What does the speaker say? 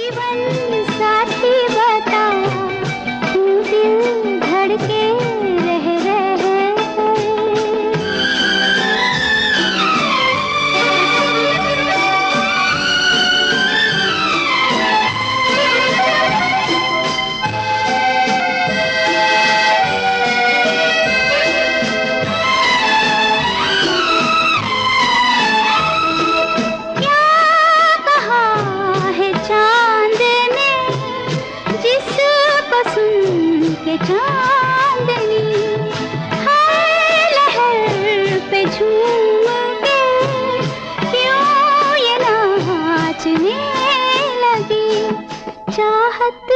जीवन साथी बता, क्यों दिल धड़के रह रहे। सुन के चांदनी हर लहर पे झूम के क्यों ये नाचने लगी। चाहत